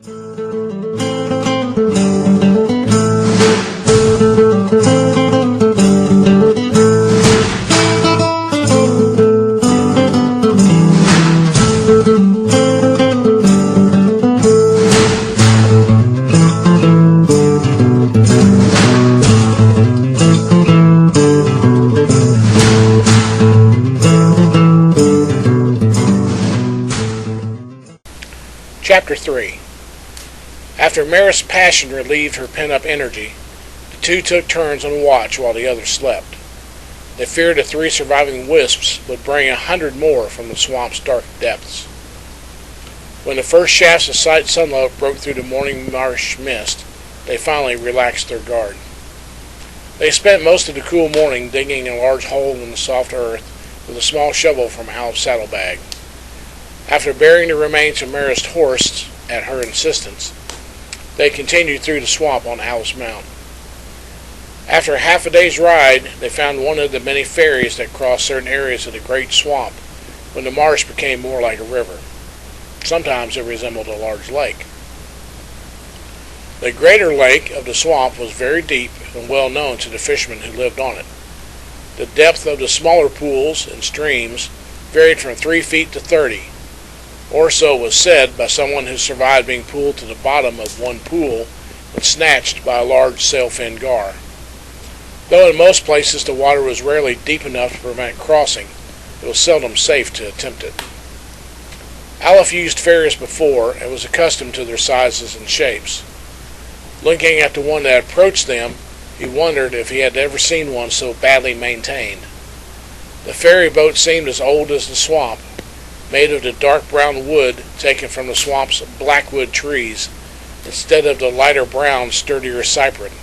Chapter 3. After Maris' passion relieved her pent-up energy, the two took turns on watch while the others slept. They feared the 3 surviving wisps would bring 100 more from the swamp's dark depths. When the first shafts of sunlight broke through the morning marsh mist, they finally relaxed their guard. They spent most of the cool morning digging a large hole in the soft earth with a small shovel from Al's saddlebag. After burying the remains of Maris' horse at her insistence, they continued through the swamp on Al's mount. After half a day's ride, they found one of the many ferries that crossed certain areas of the great swamp when the marsh became more like a river. Sometimes it resembled a large lake. The greater lake of the swamp was very deep and well known to the fishermen who lived on it. The depth of the smaller pools and streams varied from 3 feet to 30. Or so was said by someone who survived being pulled to the bottom of one pool when snatched by a large sail-fin gar. Though in most places the water was rarely deep enough to prevent crossing, it was seldom safe to attempt it. Aleph used ferries before and was accustomed to their sizes and shapes. Looking at the one that approached them, he wondered if he had ever seen one so badly maintained. The ferry boat seemed as old as the swamp, made of the dark brown wood taken from the swamp's blackwood trees, instead of the lighter brown, sturdier cypress.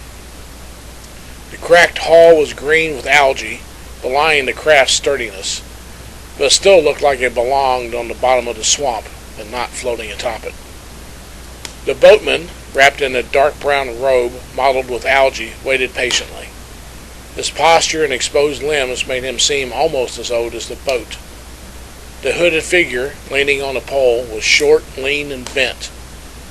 The cracked hull was green with algae, belying the craft's sturdiness, but it still looked like it belonged on the bottom of the swamp and not floating atop it. The boatman, wrapped in a dark brown robe mottled with algae, waited patiently. His posture and exposed limbs made him seem almost as old as the boat. The hooded figure, leaning on a pole, was short, lean, and bent,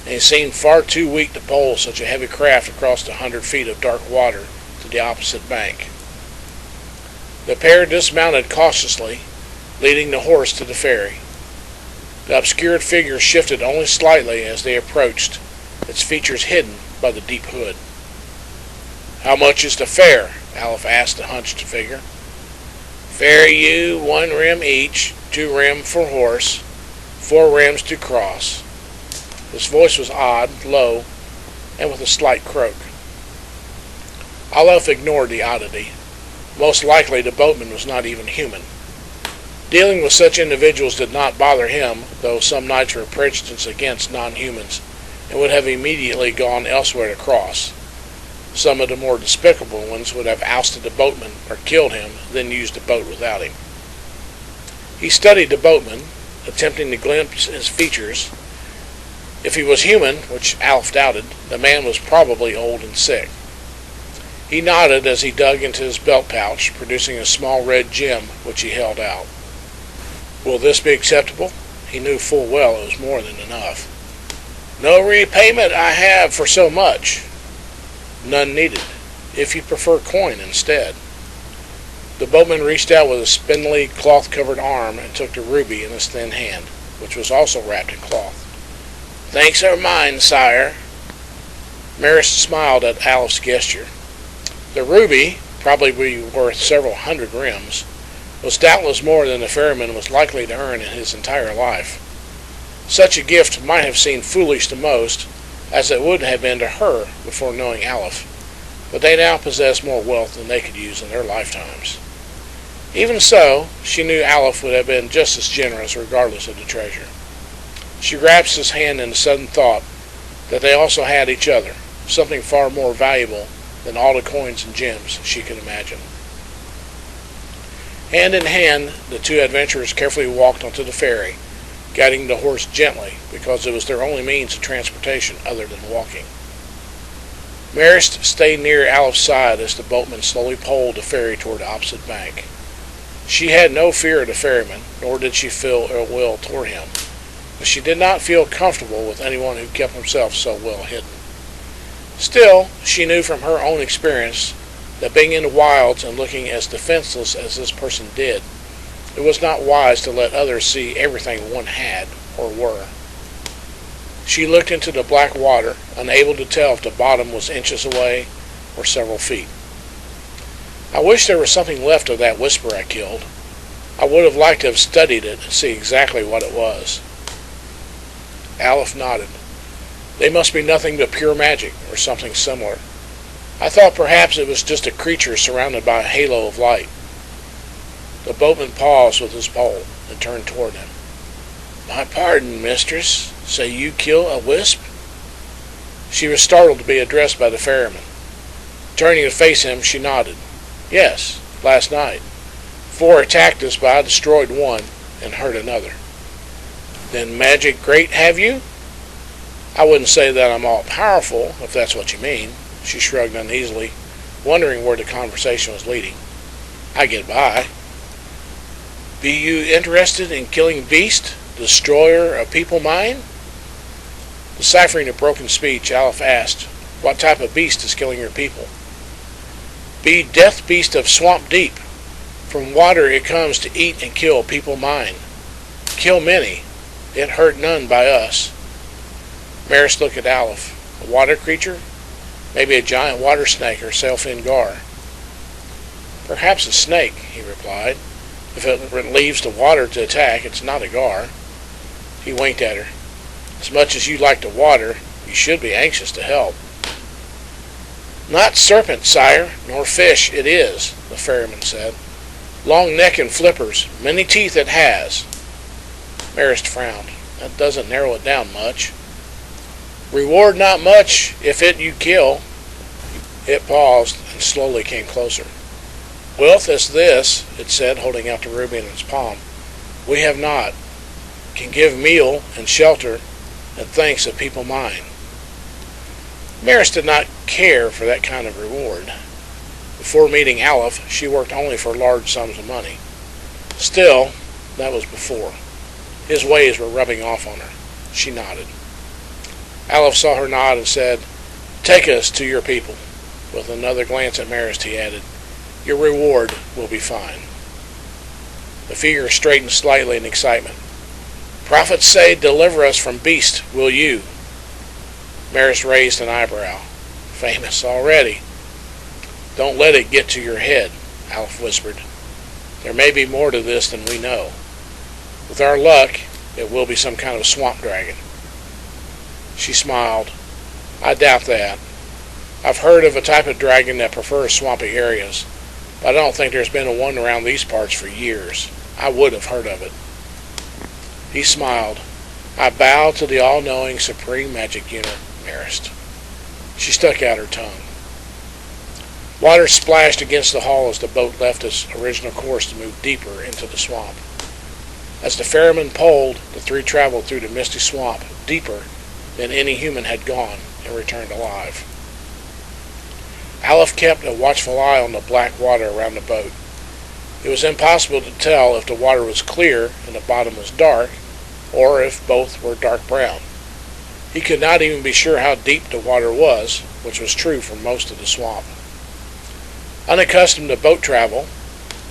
and he seemed far too weak to pole such a heavy craft across the 100 feet of dark water to the opposite bank. The pair dismounted cautiously, leading the horse to the ferry. The obscured figure shifted only slightly as they approached, its features hidden by the deep hood. "How much is the fare?" Aleph asked the hunched figure. "Fare you 1 rim each, 2 rim for horse, 4 rims to cross." His voice was odd, low, and with a slight croak. Aleph ignored the oddity. Most likely the boatman was not even human. Dealing with such individuals did not bother him, though some knights were prejudiced against non-humans and would have immediately gone elsewhere to cross. Some of the more despicable ones would have ousted the boatman or killed him, then used the boat without him. He studied the boatman, attempting to glimpse his features. If he was human, which Aleph doubted, the man was probably old and sick. He nodded as he dug into his belt pouch, producing a small red gem which he held out. "Will this be acceptable?" He knew full well it was more than enough. "No repayment I have for so much." "None needed, if you prefer coin instead." The boatman reached out with a spindly, cloth-covered arm and took the ruby in his thin hand, which was also wrapped in cloth. "Thanks are mine, sire." Maris smiled at Aleph's gesture. The ruby, probably worth several 100 rims, was doubtless more than the ferryman was likely to earn in his entire life. Such a gift might have seemed foolish to most, as it would have been to her before knowing Aleph, but they now possessed more wealth than they could use in their lifetimes. Even so, she knew Aleph would have been just as generous regardless of the treasure. She grasped his hand in the sudden thought that they also had each other, something far more valuable than all the coins and gems she could imagine. Hand in hand, the two adventurers carefully walked onto the ferry, guiding the horse gently because it was their only means of transportation other than walking. Maris stayed near Aleph's side as the boatman slowly poled the ferry toward the opposite bank. She had no fear of the ferryman, nor did she feel ill will toward him. but she did not feel comfortable with anyone who kept himself so well hidden. Still, she knew from her own experience that being in the wilds and looking as defenseless as this person did, it was not wise to let others see everything one had or were. She looked into the black water, unable to tell if the bottom was inches away or several feet. I wish there was something left of that whisper I killed. I would have liked to have studied it and see exactly what it was. Aleph nodded. They must be nothing but pure magic, or something similar. I thought perhaps it was just a creature surrounded by a halo of light. The boatman paused with his pole and turned toward him. My pardon, mistress. Say you kill a wisp? She was startled to be addressed by the ferryman. Turning to face him, she nodded. Yes, last night. 4 attacked us, but I destroyed one and hurt another. Then magic great, have you? I wouldn't say that I'm all powerful, if that's what you mean. She shrugged uneasily, wondering where the conversation was leading. I get by. Be you interested in killing beast, destroyer of people mine? Deciphering a broken speech, Aleph asked, what type of beast is killing your people? Be death beast of swamp deep. From water it comes to eat and kill people mine. Kill many. It hurt none by us. Marist looked at Aleph. A water creature? Maybe a giant water snake or sailfin gar. Perhaps a snake, he replied. If it leaves the water to attack, it's not a gar. He winked at her. As much as you like the water, you should be anxious to help. Not serpent, sire, nor fish it is, the ferryman said. Long neck and flippers, many teeth it has. Marist frowned. That doesn't narrow it down much. Reward not much if it you kill. It paused and slowly came closer. Wealth as this, it said, holding out the ruby in its palm, we have not. Can give meal and shelter and thanks of people mine. Marist did not care for that kind of reward. Before meeting Aleph, she worked only for large sums of money. Still, that was before. His ways were rubbing off on her. She nodded. Aleph saw her nod and said, Take us to your people. With another glance at Marist, he added, Your reward will be fine. The figure straightened slightly in excitement. Prophets say, Deliver us from beast, will you? Marist raised an eyebrow. Famous already. Don't let it get to your head, Aleph whispered. There may be more to this than we know. With our luck, it will be some kind of swamp dragon. She smiled. I doubt that. I've heard of a type of dragon that prefers swampy areas, but I don't think there's been a one around these parts for years. I would have heard of it. He smiled. I bow to the all-knowing supreme magic unit, Marist. She stuck out her tongue. Water splashed against the hull as the boat left its original course to move deeper into the swamp. As the ferryman poled, the three traveled through the misty swamp, deeper than any human had gone, and returned alive. Aleph kept a watchful eye on the black water around the boat. It was impossible to tell if the water was clear and the bottom was dark, or if both were dark brown. He could not even be sure how deep the water was, which was true for most of the swamp. Unaccustomed to boat travel,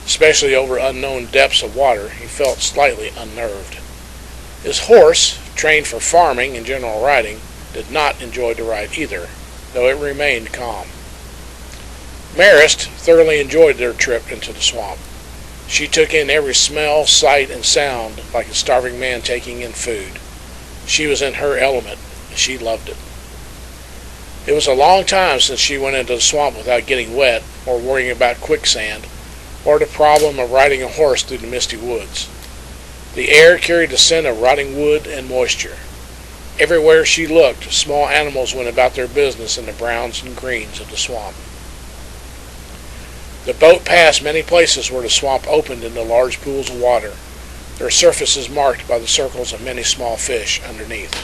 especially over unknown depths of water, he felt slightly unnerved. His horse, trained for farming and general riding, did not enjoy the ride either, though it remained calm. Marist thoroughly enjoyed their trip into the swamp. She took in every smell, sight, and sound like a starving man taking in food. She was in her element, and she loved it. It was a long time since she went into the swamp without getting wet, or worrying about quicksand, or the problem of riding a horse through the misty woods. The air carried the scent of rotting wood and moisture. Everywhere she looked, small animals went about their business in the browns and greens of the swamp. The boat passed many places where the swamp opened into large pools of water, their surfaces marked by the circles of many small fish underneath.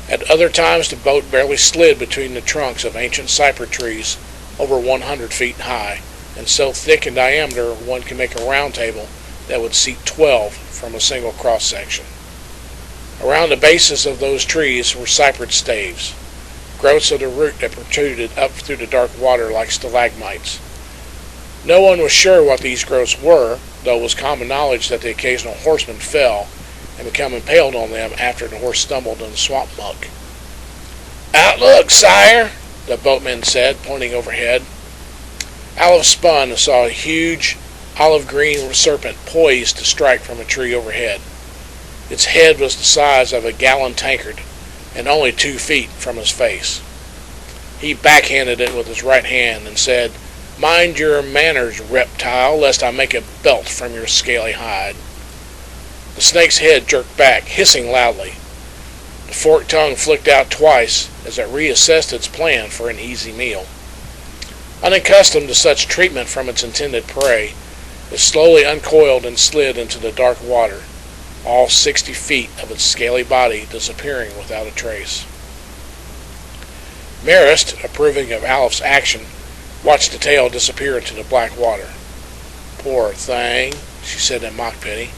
At other times the boat barely slid between the trunks of ancient cypress trees over 100 feet high, and so thick in diameter one could make a round table that would seat 12 from a single cross-section. Around the bases of those trees were cypress staves, growths of the root that protruded up through the dark water like stalagmites. No one was sure what these growths were, though it was common knowledge that the occasional horseman fell and became impaled on them after the horse stumbled in the swamp muck. "Outlook, sire," the boatman said, pointing overhead. Aleph spun and saw a huge olive-green serpent poised to strike from a tree overhead. Its head was the size of a gallon tankard and only 2 feet from his face. He backhanded it with his right hand and said, "Mind your manners, reptile, lest I make a belt from your scaly hide." The snake's head jerked back, hissing loudly. The forked tongue flicked out twice as it reassessed its plan for an easy meal. Unaccustomed to such treatment from its intended prey, it slowly uncoiled and slid into the dark water, all 60 feet of its scaly body disappearing without a trace. Marist, approving of Aleph's action, watched the tail disappear into the black water. "Poor thing," she said in mock pity.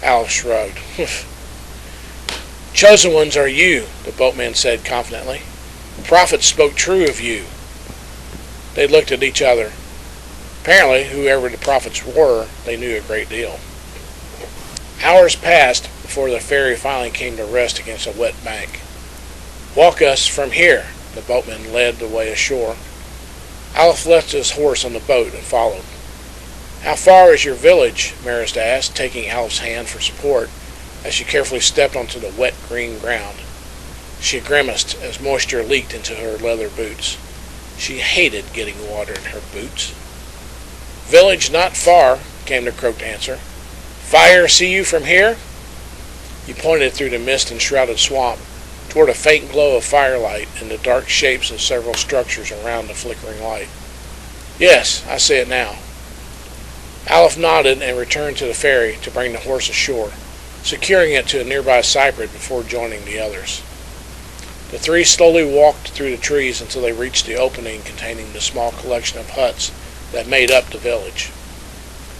Aleph shrugged. "Chosen ones are you," the boatman said confidently. "The prophets spoke true of you." They looked at each other. Apparently, whoever the prophets were, they knew a great deal. Hours passed before the ferry finally came to rest against a wet bank. "Walk us from here," the boatman led the way ashore. Aleph left his horse on the boat and followed. "How far is your village?" Marist asked, taking Aleph's hand for support as she carefully stepped onto the wet green ground. She grimaced as moisture leaked into her leather boots. She hated getting water in her boots. "Village not far," came the croaked answer. "Fire see you from here?" He pointed through the mist-enshrouded swamp toward a faint glow of firelight and the dark shapes of several structures around the flickering light. "Yes, I see it now." Aleph nodded and returned to the ferry to bring the horse ashore, securing it to a nearby cypress before joining the others. The three slowly walked through the trees until they reached the opening containing the small collection of huts that made up the village.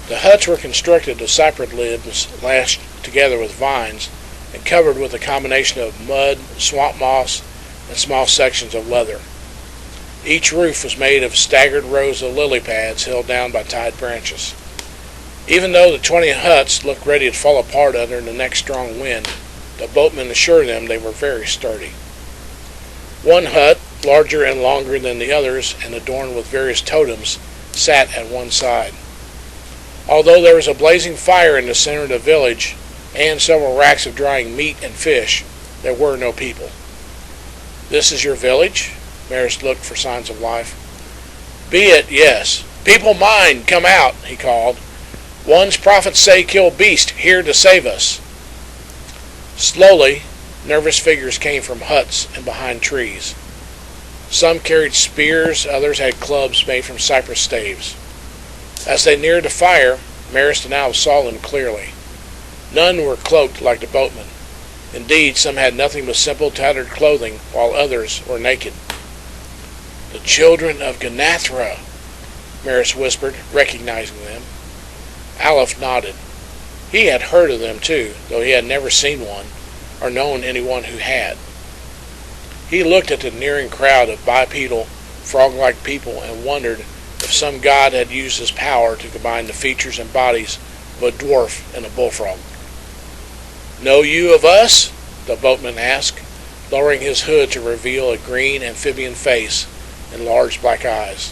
The huts were constructed of cypress limbs lashed together with vines and covered with a combination of mud, swamp moss, and small sections of leather. Each roof was made of staggered rows of lily pads held down by tied branches. Even though the 20 huts looked ready to fall apart under the next strong wind, the boatmen assured them they were very sturdy. One hut, larger and longer than the others and adorned with various totems, sat at one side. Although there was a blazing fire in the center of the village and several racks of drying meat and fish, there were no people. "This is your village?" Marist looked for signs of life. "Be it, yes. People mine, come out," he called. "One's prophets say kill beast, here to save us." Slowly, nervous figures came from huts and behind trees. Some carried spears, others had clubs made from cypress staves. As they neared the fire, Marist and Aleph saw them clearly. None were cloaked like the boatmen. Indeed, some had nothing but simple tattered clothing, while others were naked. "The children of Ganathra," Marist whispered, recognizing them. Aleph nodded. He had heard of them too, though he had never seen one, or known anyone who had. He looked at the nearing crowd of bipedal, frog-like people and wondered if some god had used his power to combine the features and bodies of a dwarf and a bullfrog. "Know you of us?" the boatman asked, lowering his hood to reveal a green amphibian face and large black eyes.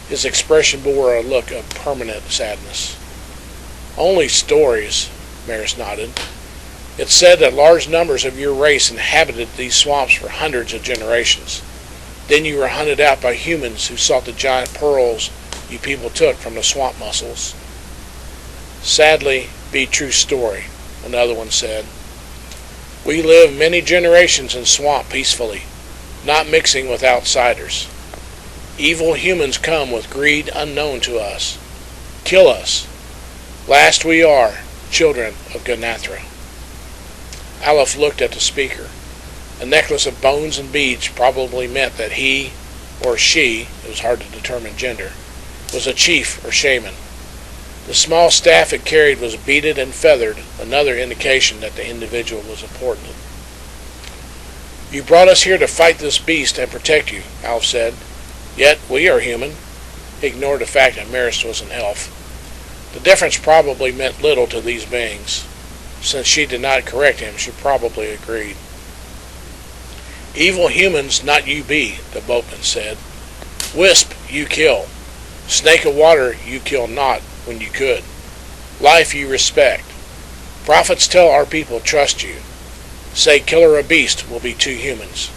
His expression bore a look of permanent sadness. "Only stories," Marist nodded. "It's said that large numbers of your race inhabited these swamps for hundreds of generations. Then you were hunted out by humans who sought the giant pearls you people took from the swamp mussels." "Sadly, be true story," another one said. "We lived many generations in swamp peacefully, not mixing with outsiders. Evil humans come with greed unknown to us. Kill us. Last we are, children of Ganathra." Aleph looked at the speaker. A necklace of bones and beads probably meant that he, or she, it was hard to determine gender, was a chief or shaman. The small staff it carried was beaded and feathered, another indication that the individual was important. You brought us here to fight this beast and protect you, Alf said. Yet we are human. He ignored the fact that Marist was an elf. The difference probably meant little to these beings. Since she did not correct him, she probably agreed. Evil humans not you be, the boatman said. Wisp you kill. Snake of water you kill not when you could. Life you respect. Prophets tell our people trust you. Say killer a beast will be 2 humans.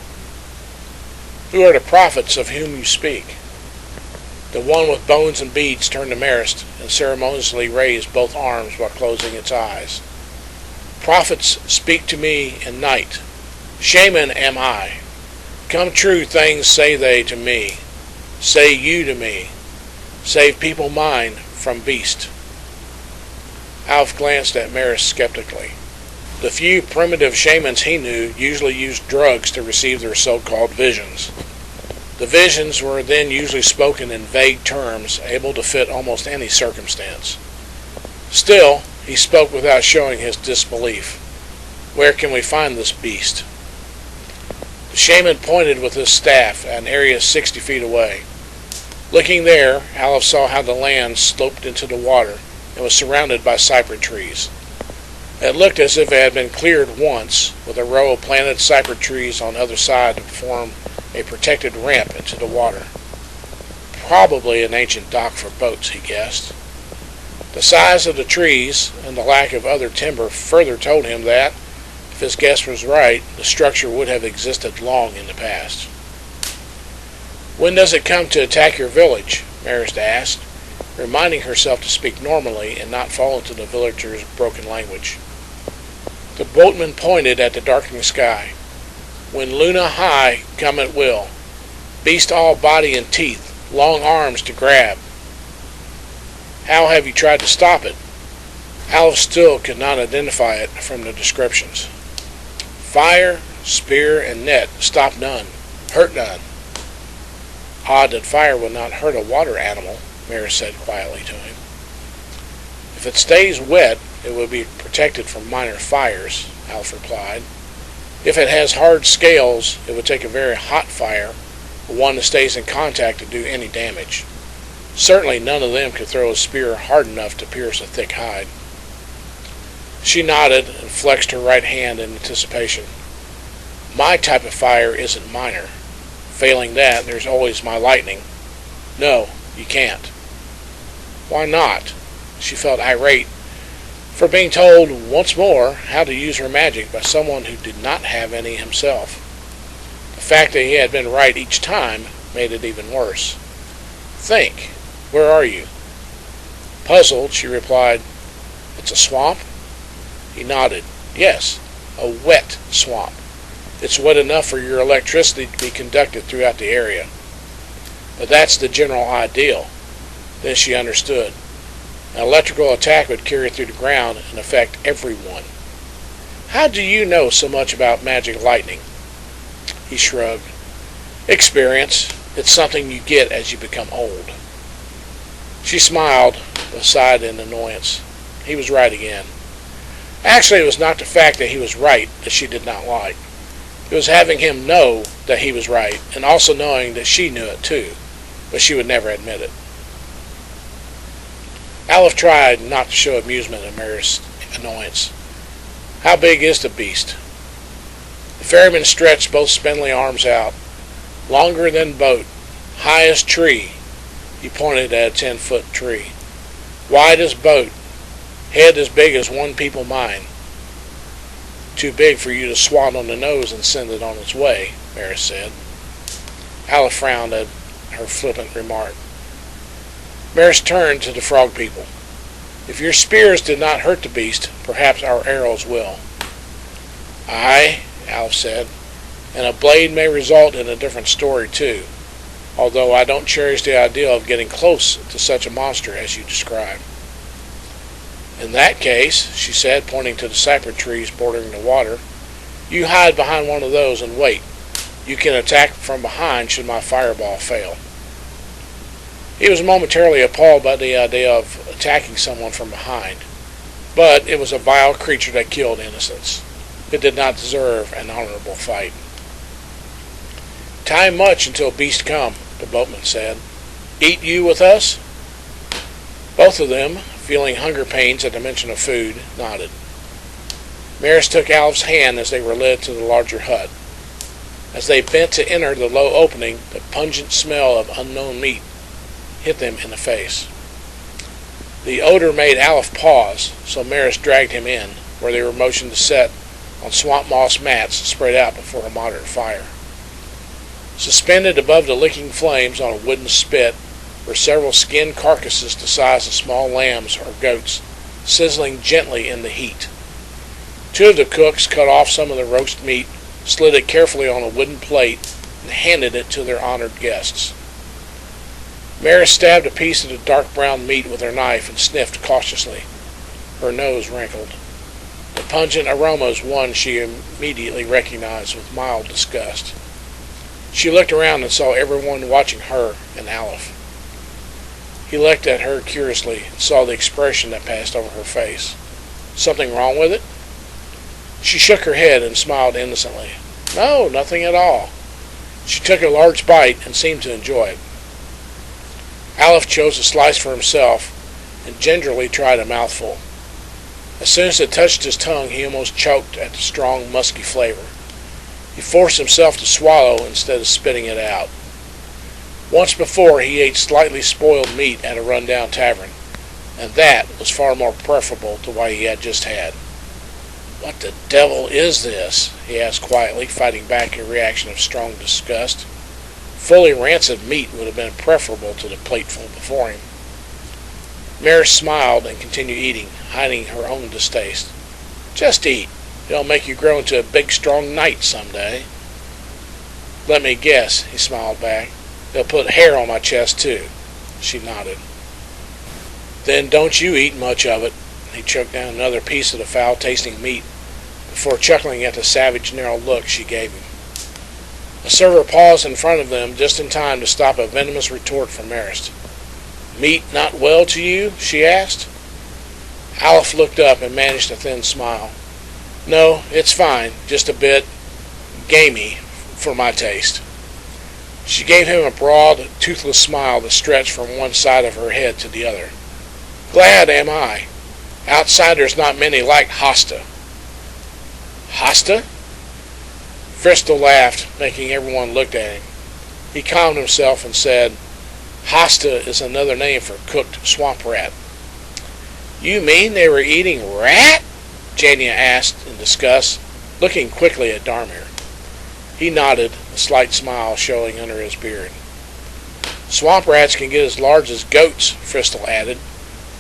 Who are the prophets of whom you speak? The one with bones and beads turned to Marist and ceremoniously raised both arms while closing its eyes. Prophets speak to me in night. Shaman am I. Come true things say they to me. Say you to me. Save people mine from beast. Alf glanced at Marist skeptically. The few primitive shamans he knew usually used drugs to receive their so-called visions. The visions were then usually spoken in vague terms, able to fit almost any circumstance. Still, he spoke without showing his disbelief. Where can we find this beast? The shaman pointed with his staff at an area 60 feet away. Looking there, Alf saw how the land sloped into the water and was surrounded by cypress trees. It looked as if it had been cleared once, with a row of planted cypress trees on the other side to form a protected ramp into the water. Probably an ancient dock for boats, he guessed. The size of the trees and the lack of other timber further told him that, if his guess was right, the structure would have existed long in the past. When does it come to attack your village? Marist asked, reminding herself to speak normally and not fall into the villagers' broken language. The boatman pointed at the darkening sky. When Luna high come it will. Beast all body and teeth, long arms to grab. How have you tried to stop it? Alf still could not identify it from the descriptions. Fire, spear, and net stop none, hurt none. Odd that fire would not hurt a water animal, Marist said quietly to him. If it stays wet, it will be protected from minor fires, Alf replied. If it has hard scales, it would take a very hot fire, or one that stays in contact to do any damage. Certainly none of them could throw a spear hard enough to pierce a thick hide. She nodded and flexed her right hand in anticipation. My type of fire isn't minor. Failing that, there's always my lightning. No, you can't. Why not? She felt irate for being told once more how to use her magic by someone who did not have any himself. The fact that he had been right each time made it even worse. Think, where are you? Puzzled, she replied, It's a swamp? He nodded. Yes, a wet swamp. It's wet enough for your electricity to be conducted throughout the area. But that's the general ideal. Then she understood. An electrical attack would carry through the ground and affect everyone. How do you know so much about magic lightning? He shrugged. Experience. It's something you get as you become old. She smiled, but sighed in annoyance. He was right again. Actually, it was not the fact that he was right that she did not like. It was having him know that he was right, and also knowing that she knew it too, but she would never admit it. Alf tried not to show amusement at Marist's annoyance. How big is the beast? The ferryman stretched both spindly arms out. Longer than boat. Highest tree. He pointed at a 10-foot tree. Wide as boat. Head as big as one people mine. Too big for you to swat on the nose and send it on its way, Marist said. Alf frowned at her flippant remark. Marist turned to the frog people. If your spears did not hurt the beast, perhaps our arrows will. Aye, Alf said, and a blade may result in a different story too, although I don't cherish the idea of getting close to such a monster as you describe. In that case, she said, pointing to the cypress trees bordering the water, you hide behind one of those and wait. You can attack from behind should my fireball fail. He was momentarily appalled by the idea of attacking someone from behind, but it was a vile creature that killed innocents. It did not deserve an honorable fight. Time much until beast come, the boatman said. Eat you with us? Both of them, feeling hunger pains at the mention of food, nodded. Maris took Alf's hand as they were led to the larger hut. As they bent to enter the low opening, the pungent smell of unknown meat hit them in the face. The odor made Alf pause, so Maris dragged him in, where they were motioned to sit on swamp moss mats spread out before a moderate fire. Suspended above the licking flames on a wooden spit were several skinned carcasses the size of small lambs or goats, sizzling gently in the heat. Two of the cooks cut off some of the roast meat, slid it carefully on a wooden plate, and handed it to their honored guests. Maris stabbed a piece of the dark brown meat with her knife and sniffed cautiously. Her nose wrinkled. The pungent aroma was one she immediately recognized with mild disgust. She looked around and saw everyone watching her and Alf. He looked at her curiously and saw the expression that passed over her face. Something wrong with it? She shook her head and smiled innocently. No, nothing at all. She took a large bite and seemed to enjoy it. Alf chose a slice for himself and gingerly tried a mouthful. As soon as it touched his tongue, he almost choked at the strong, musky flavor. He forced himself to swallow instead of spitting it out. Once before, he ate slightly spoiled meat at a run-down tavern, and that was far more preferable to what he had just had. What the devil is this? He asked quietly, fighting back a reaction of strong disgust. Fully rancid meat would have been preferable to the plateful before him. Maris smiled and continued eating, hiding her own distaste. Just eat. It'll make you grow into a big, strong knight someday. Let me guess, he smiled back. They'll put hair on my chest, too. She nodded. Then don't you eat much of it. He choked down another piece of the foul-tasting meat before chuckling at the savage, narrow look she gave him. A server paused in front of them just in time to stop a venomous retort from Maris. Meat not well to you? She asked. Alf looked up and managed a thin smile. No, it's fine, just a bit gamey for my taste. She gave him a broad, toothless smile that stretched from one side of her head to the other. Glad am I. Outsiders not many like Hosta. Hosta? Fristel laughed, making everyone look at him. He calmed himself and said, Hosta is another name for cooked swamp rat. You mean they were eating rat? Jania asked in disgust, looking quickly at Darmir. He nodded, a slight smile showing under his beard. Swamp rats can get as large as goats, Fristel added.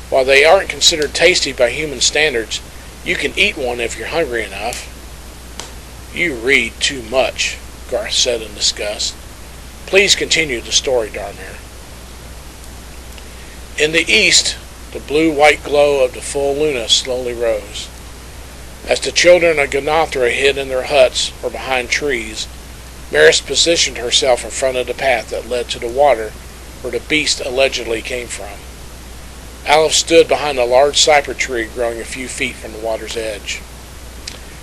While they aren't considered tasty by human standards, you can eat one if you're hungry enough. You read too much, Garth said in disgust. Please continue the story, Darmir. In the east, the blue-white glow of the full luna slowly rose. As the children of Ganathra hid in their huts or behind trees, Maris positioned herself in front of the path that led to the water where the beast allegedly came from. Alf stood behind a large cypress tree growing a few feet from the water's edge.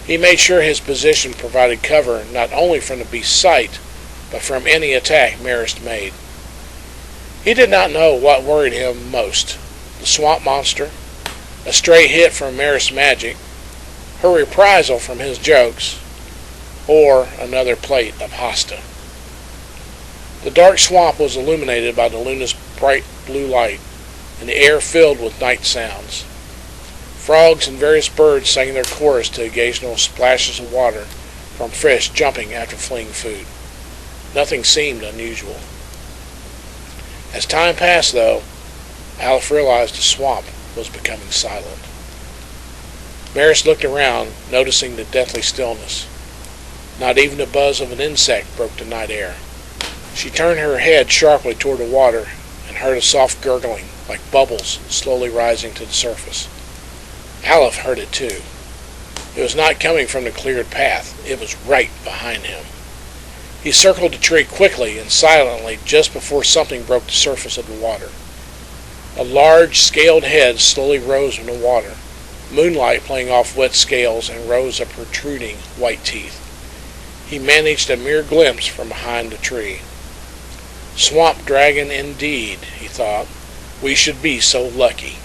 He made sure his position provided cover not only from the beast's sight, but from any attack Maris made. He did not know what worried him most, the swamp monster, a stray hit from Maris' magic, her reprisal from his jokes, or another plate of Hosta. The dark swamp was illuminated by the luna's bright blue light, and the air filled with night sounds. Frogs and various birds sang their chorus to occasional splashes of water from fish jumping after fleeing food. Nothing seemed unusual. As time passed, though, Alf realized the swamp was becoming silent. Maris looked around, noticing the deathly stillness. Not even the buzz of an insect broke the night air. She turned her head sharply toward the water and heard a soft gurgling, like bubbles slowly rising to the surface. Alf heard it too. It was not coming from the cleared path. It was right behind him. He circled the tree quickly and silently just before something broke the surface of the water. A large, scaled head slowly rose from the water, moonlight playing off wet scales and rows of protruding white teeth. He managed a mere glimpse from behind the tree. Swamp dragon indeed, he thought. We should be so lucky.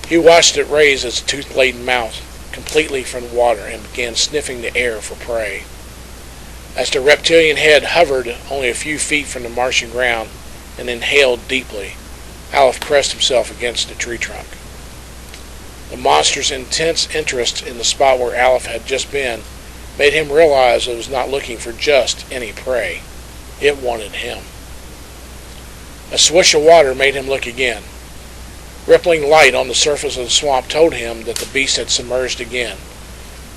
He watched it raise its tooth-laden mouth completely from the water and began sniffing the air for prey. As the reptilian head hovered only a few feet from the marshy ground and inhaled deeply, Aleph pressed himself against the tree trunk. The monster's intense interest in the spot where Aleph had just been made him realize it was not looking for just any prey. It wanted him. A swish of water made him look again. Rippling light on the surface of the swamp told him that the beast had submerged again.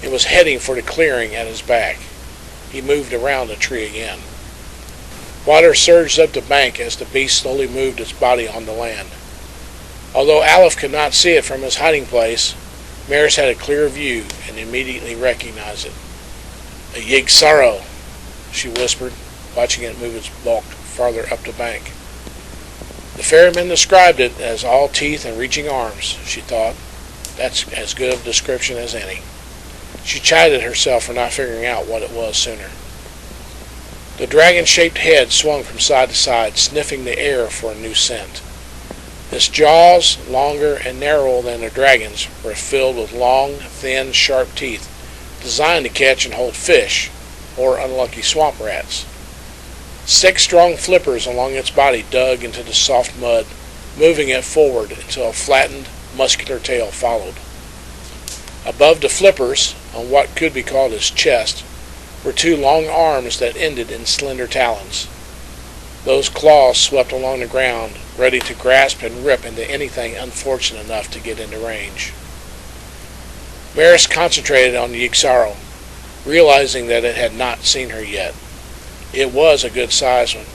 It was heading for the clearing at his back. He moved around the tree again. Water surged up the bank as the beast slowly moved its body on the land. Although Aleph could not see it from his hiding place, Maris had a clear view and immediately recognized it. A Yig-Saro, she whispered, watching it move its bulk farther up the bank. The ferryman described it as all teeth and reaching arms, she thought. That's as good of a description as any. She chided herself for not figuring out what it was sooner. The dragon-shaped head swung from side to side, sniffing the air for a new scent. Its jaws, longer and narrower than the dragon's, were filled with long, thin, sharp teeth, designed to catch and hold fish, or unlucky swamp rats. 6 strong flippers along its body dug into the soft mud, moving it forward until a flattened, muscular tail followed. Above the flippers, on what could be called his chest, were 2 long arms that ended in slender talons. Those claws swept along the ground, ready to grasp and rip into anything unfortunate enough to get into range. Maris concentrated on the Yig-Saro, realizing that it had not seen her yet. It was a good-sized one.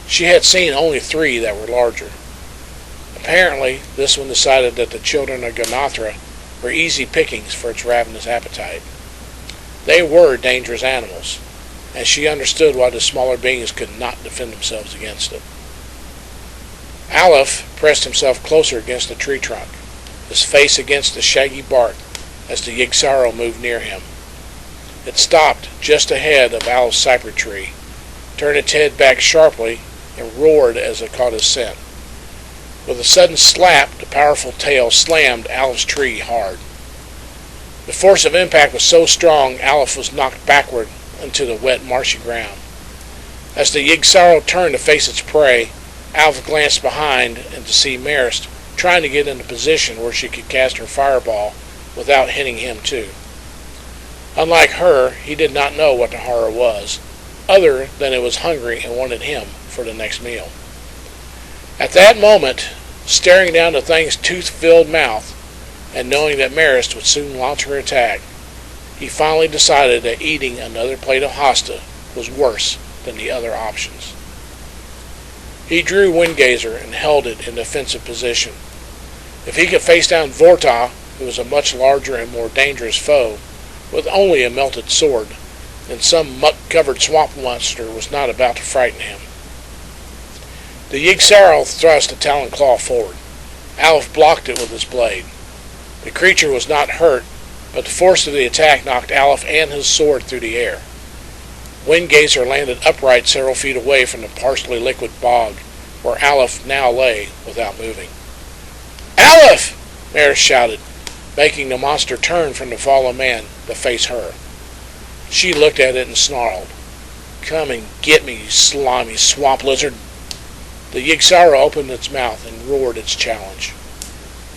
She had seen only 3 that were larger. Apparently, this one decided that the children of Ganathra were easy pickings for its ravenous appetite. They were dangerous animals, and she understood why the smaller beings could not defend themselves against it. Aleph pressed himself closer against the tree trunk, his face against the shaggy bark as the Yig-Saro moved near him. It stopped just ahead of Aleph's cypress tree, turned its head back sharply, and roared as it caught his scent. With a sudden slap, the powerful tail slammed Aleph's tree hard. The force of impact was so strong, Aleph was knocked backward into the wet, marshy ground. As the Yig-Saro turned to face its prey, Aleph glanced behind and to see Maris trying to get into position where she could cast her fireball without hitting him too. Unlike her, he did not know what the horror was, other than it was hungry and wanted him for the next meal. At that moment, staring down the thing's tooth-filled mouth, and knowing that Maris would soon launch her attack, he finally decided that eating another plate of hosta was worse than the other options. He drew Windgazer and held it in defensive position. If he could face down Vorta, who was a much larger and more dangerous foe, with only a melted sword, then some muck-covered swamp monster was not about to frighten him. The Yig-Saro thrust a talon claw forward. Aleph blocked it with his blade. The creature was not hurt, but the force of the attack knocked Aleph and his sword through the air. Windgazer landed upright several feet away from the partially liquid bog, where Aleph now lay without moving. "Aleph!" Maris shouted, making the monster turn from the fallen man to face her. She looked at it and snarled, "Come and get me, you slimy swamp lizard." The Yig-Saro opened its mouth and roared its challenge.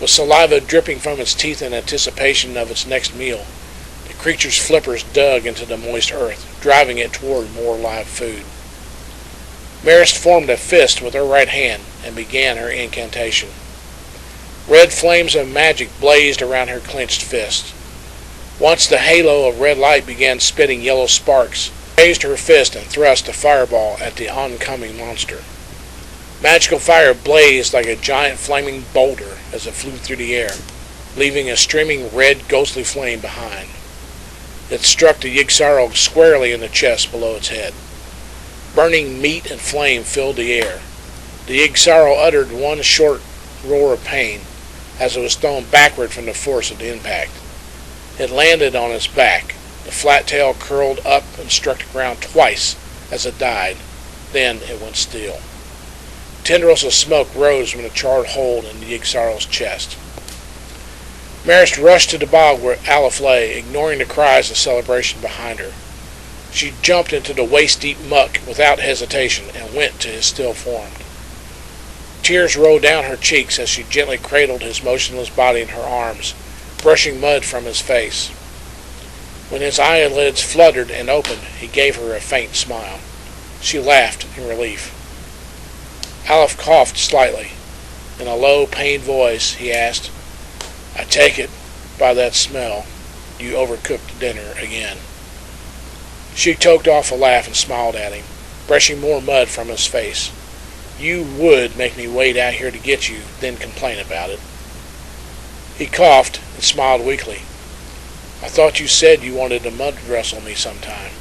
With saliva dripping from its teeth in anticipation of its next meal, the creature's flippers dug into the moist earth, driving it toward more live food. Maris formed a fist with her right hand and began her incantation. Red flames of magic blazed around her clenched fist. Once the halo of red light began spitting yellow sparks, she raised her fist and thrust a fireball at the oncoming monster. Magical fire blazed like a giant flaming boulder as it flew through the air, leaving a streaming red ghostly flame behind. It struck the Yig-Saro squarely in the chest below its head. Burning meat and flame filled the air. The Yig-Saro uttered one short roar of pain as it was thrown backward from the force of the impact. It landed on its back. The flat tail curled up and struck the ground twice as it died. Then it went still. Tendrils of smoke rose from the charred hole in the Yig-Saro's chest. Marist rushed to the bog where Aleph lay, ignoring the cries of celebration behind her. She jumped into the waist-deep muck without hesitation and went to his still form. Tears rolled down her cheeks as she gently cradled his motionless body in her arms, brushing mud from his face. When his eyelids fluttered and opened, he gave her a faint smile. She laughed in relief. Aleph coughed slightly. In a low, pained voice, he asked, "I take it, by that smell, you overcooked dinner again." She choked off a laugh and smiled at him, brushing more mud from his face. "You would make me wait out here to get you, then complain about it." He coughed and smiled weakly. "I thought you said you wanted to mud wrestle me sometime."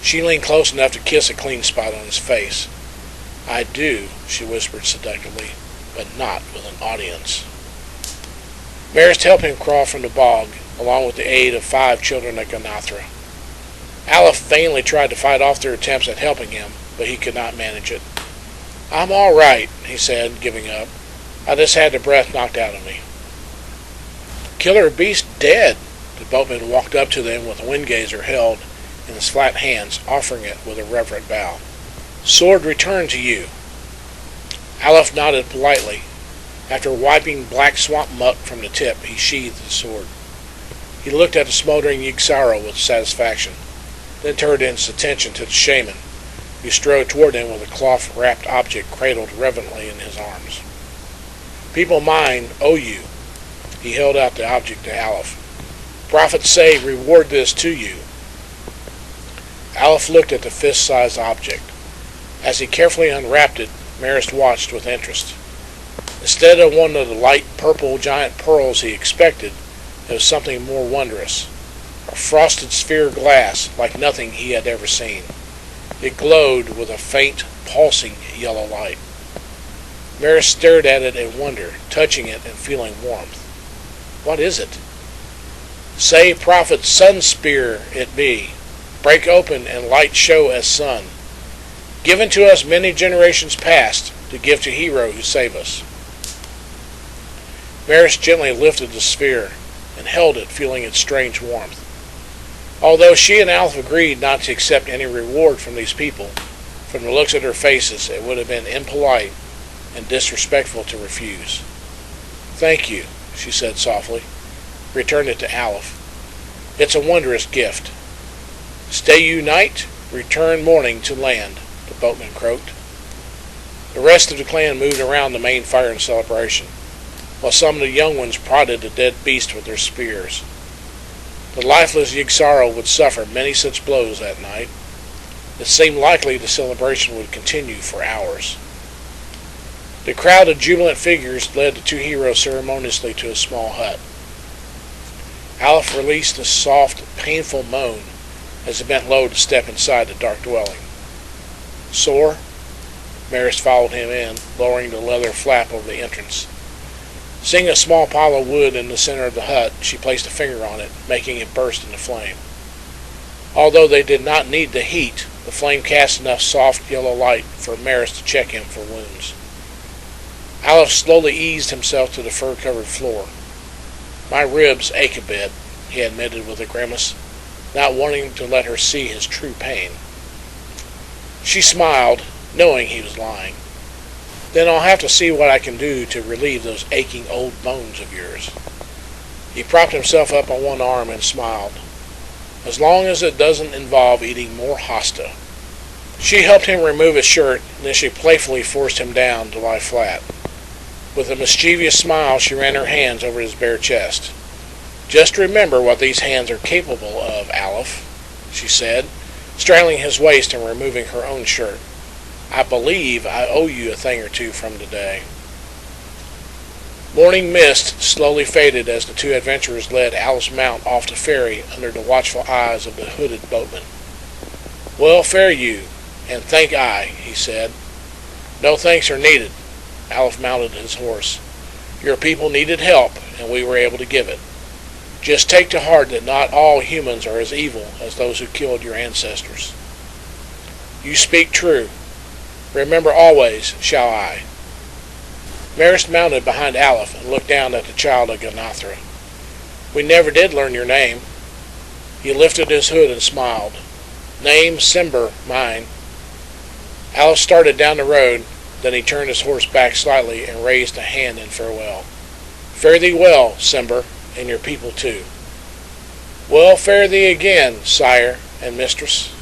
She leaned close enough to kiss a clean spot on his face. "I do," she whispered seductively, "but not with an audience." Marist helped him crawl from the bog, along with the aid of 5 children of Ganathra. Aleph vainly tried to fight off their attempts at helping him, but he could not manage it. "I'm all right," he said, giving up. "I just had the breath knocked out of me." "Killer beast dead." The boatman walked up to them with a windgazer held in his flat hands, offering it with a reverent bow. "Sword returned to you." Aleph nodded politely. After wiping black swamp muck from the tip, he sheathed the sword. He looked at the smoldering Yig-Saro with satisfaction, then turned his attention to the shaman, who strode toward him with a cloth-wrapped object cradled reverently in his arms. "People mine owe you." He held out the object to Aleph. "Prophets say reward this to you." Aleph looked at the fist-sized object. As he carefully unwrapped it, Marist watched with interest. Instead of one of the light purple giant pearls he expected, it was something more wondrous. A frosted sphere of glass like nothing he had ever seen. It glowed with a faint, pulsing yellow light. Marist stared at it in wonder, touching it and feeling warmth. "What is it?" "Say prophet sun spear it be. Break open and light show as sun. Given to us many generations past, to give to hero who save us." Marist gently lifted the sphere and held it, feeling its strange warmth. Although she and Aleph agreed not to accept any reward from these people, from the looks of their faces it would have been impolite and disrespectful to refuse. "Thank you," she said softly. Returned it to Aleph. "It's a wondrous gift." "Stay you night, return morning to land," the boatman croaked. The rest of the clan moved around the main fire in celebration, while some of the young ones prodded the dead beast with their spears. The lifeless Yig-Saro would suffer many such blows that night. It seemed likely the celebration would continue for hours. The crowd of jubilant figures led the 2 heroes ceremoniously to a small hut. Aleph released a soft, painful moan as he bent low to step inside the dark dwelling. "Sore?" Marist followed him in, lowering the leather flap over the entrance. Seeing a small pile of wood in the center of the hut, she placed a finger on it, making it burst into flame. Although they did not need the heat, the flame cast enough soft yellow light for Marist to check him for wounds. Aleph slowly eased himself to the fur-covered floor. "My ribs ache a bit," he admitted with a grimace, not wanting to let her see his true pain. She smiled, knowing he was lying. "Then I'll have to see what I can do to relieve those aching old bones of yours." He propped himself up on one arm and smiled. "As long as it doesn't involve eating more hosta." She helped him remove his shirt, and then she playfully forced him down to lie flat. With a mischievous smile, she ran her hands over his bare chest. "Just remember what these hands are capable of, Aleph," she said, straddling his waist and removing her own shirt. "I believe I owe you a thing or two from today." Morning mist slowly faded as the 2 adventurers led Aleph's mount off the ferry under the watchful eyes of the hooded boatman. "Well fare you, and thank I," he said. No thanks are needed. Aleph mounted his horse. Your people needed help, and we were able to give it. Just take to heart that not all humans are as evil as those who killed your ancestors. You speak true. Remember always, shall I. Marist mounted behind Aleph and looked down at the child of Ganathra. We never did learn your name. He lifted his hood and smiled. Name Simber, mine. Aleph started down the road, then he turned his horse back slightly and raised a hand in farewell. Fare thee well, Simber, and your people too. Well, fare thee again, sire and mistress.